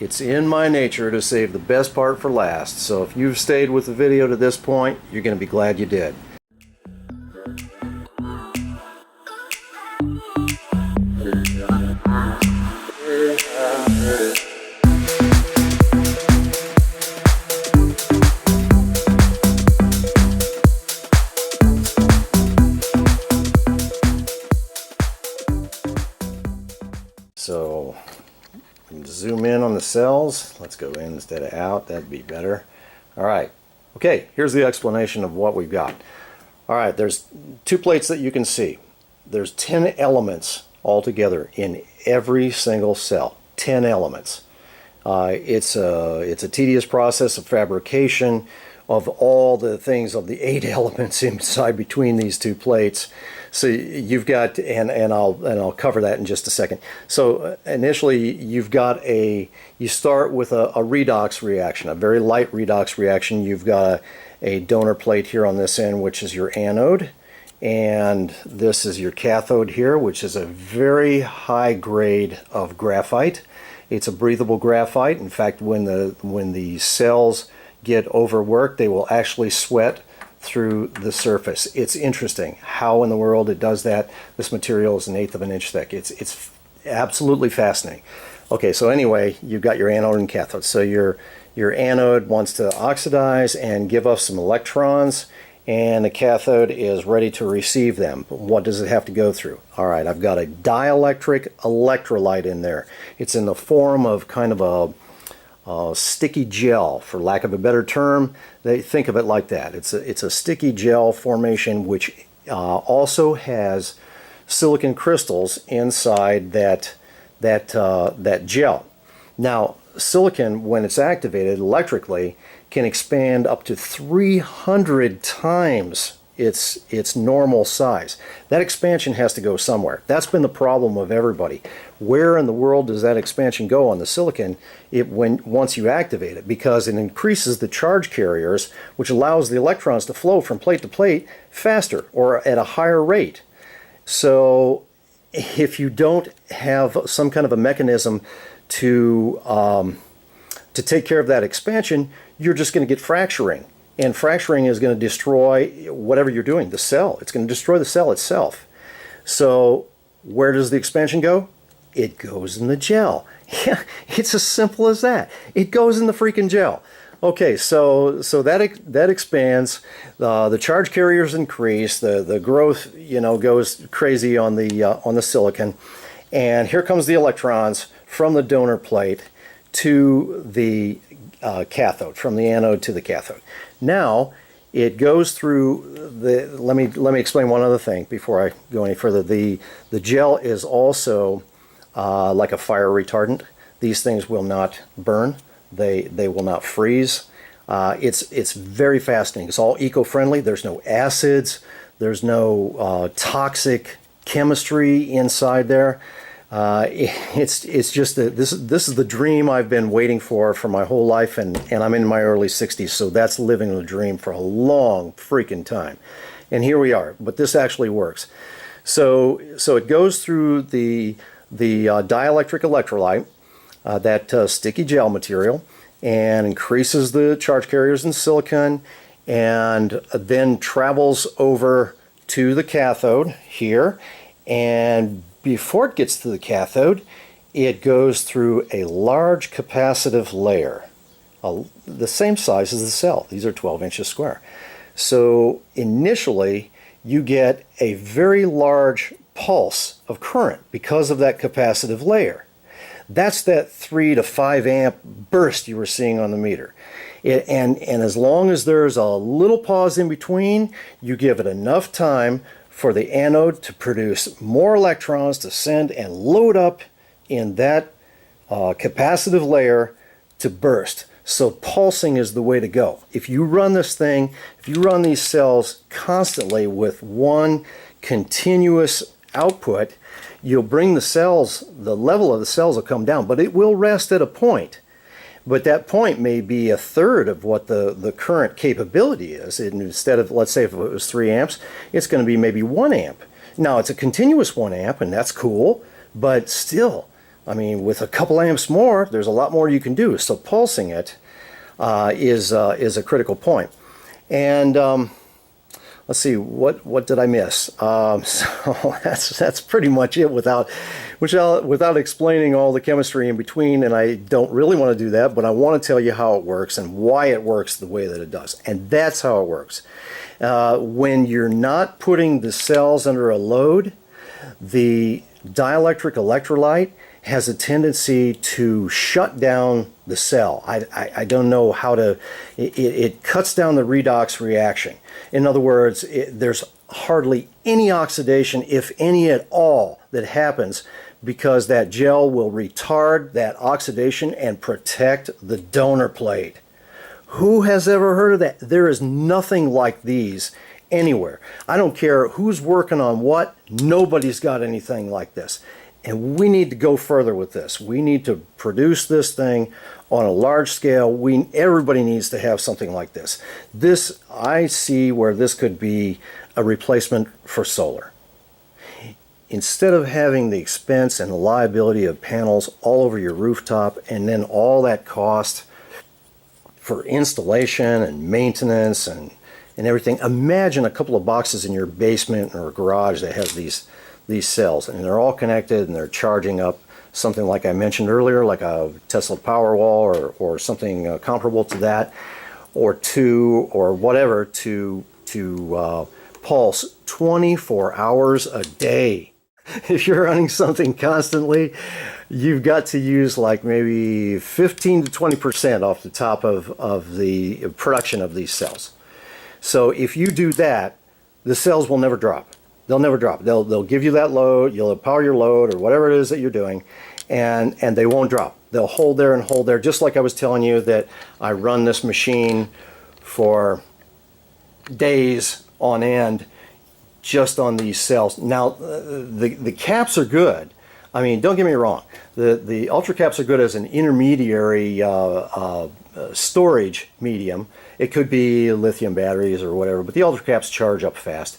It's in my nature to save the best part for last, so if you've stayed with the video to this point, you're going to be glad you did. So, zoom in on the cells. Let's go in instead of out. That'd be better. All right. Okay, here's the explanation of what we've got. All right, there's 2 plates that you can see. There's 10 elements altogether in every single cell. 10 elements. It's a tedious process of fabrication of all the things of the 8 elements inside between these 2 plates. So you've got, and I'll cover that in just a second. So initially you start with a redox reaction, a very light redox reaction. You've got a donor plate here on this end, which is your anode, and this is your cathode here, which is a very high grade of graphite. It's a breathable graphite. In fact, when the cells get overworked, they will actually sweat through the surface. It's interesting how in the world it does that. This material is 1/8 of an inch thick. It's absolutely fascinating. Okay, so anyway, you've got your anode and cathode. So your anode wants to oxidize and give off some electrons, and the cathode is ready to receive them. But what does it have to go through? All right, I've got a dielectric electrolyte in there. It's in the form of kind of a sticky gel, for lack of a better term. They think of it like that. It's a sticky gel formation, which also has silicon crystals inside that gel. Now, silicon, when it's activated electrically, can expand up to 300 times its normal size. That expansion has to go somewhere. That's been the problem of everybody. Where in the world does that expansion go on the silicon once you activate it? Because it increases the charge carriers, which allows the electrons to flow from plate to plate faster or at a higher rate. So if you don't have some kind of a mechanism to take care of that expansion, you're just going to get fracturing. And fracturing is going to destroy whatever you're doing, the cell. It's going to destroy the cell itself. So where does the expansion go? It goes in the gel. Yeah, it's as simple as that. It goes in the freaking gel. Okay, so that expands. The charge carriers increase. The growth, goes crazy on the silicon. And here comes the electrons from the donor plate to the cathode, from the anode to the cathode. Now it goes through let me explain one other thing before I go any further. The gel is also like a fire retardant. These things will not burn. They will not freeze. It's very fascinating. It's all eco-friendly. There's no acids. There's no toxic chemistry inside there. It's just that this is the dream I've been waiting for my whole life, and I'm in my early 60s, so that's living the dream for a long freaking time. And here we are, but this actually works. So it goes through the dielectric electrolyte, that sticky gel material, and increases the charge carriers in silicon, and then travels over to the cathode here, and before it gets to the cathode, it goes through a large capacitive layer, the same size as the cell. These are 12 inches square. So initially, you get a very large pulse of current because of that capacitive layer. That's that 3 to 5 amp burst you were seeing on the meter. And as long as there's a little pause in between, you give it enough time for the anode to produce more electrons to send and load up in that capacitive layer to burst. So pulsing is the way to go. If you run these cells constantly with one continuous output, you'll bring the level of the cells will come down, but it will rest at a point. But that point may be 1/3 of what the current capability is. Instead of, let's say if it was 3 amps, it's going to be maybe 1 amp. Now it's a continuous 1 amp, and that's cool, but still, I mean, with a couple amps more, there's a lot more you can do. So pulsing it is a critical point. And let's see, what did I miss? So that's pretty much it without explaining all the chemistry in between, and I don't really want to do that, but I want to tell you how it works and why it works the way that it does. And that's how it works. When you're not putting the cells under a load, the dielectric electrolyte has a tendency to shut down the cell. I don't know how to, it cuts down the redox reaction. In other words, there's hardly any oxidation, if any at all, that happens because that gel will retard that oxidation and protect the donor plate. Who has ever heard of that? There is nothing like these anywhere. I don't care who's working on what, nobody's got anything like this. And we need to go further with this. We need to produce this thing on a large scale. Everybody needs to have something like this. This, I see where this could be a replacement for solar. Instead of having the expense and the liability of panels all over your rooftop and then all that cost for installation and maintenance and everything, imagine a couple of boxes in your basement or garage that has these cells, and they're all connected and they're charging up something like I mentioned earlier, like a Tesla Powerwall or something comparable to that, or whatever to pulse 24 hours a day. If you're running something constantly, you've got to use like maybe 15 to 20% off the top of the production of these cells. So if you do that, the cells will never drop. They'll never drop. They'll give you that load, you'll power your load or whatever it is that you're doing, and they won't drop. They'll hold there and hold there, just like I was telling you that I run this machine for days on end just on these cells. Now, the caps are good. I mean, don't get me wrong. The ultra caps are good as an intermediary storage medium. It could be lithium batteries or whatever, but the ultra caps charge up fast.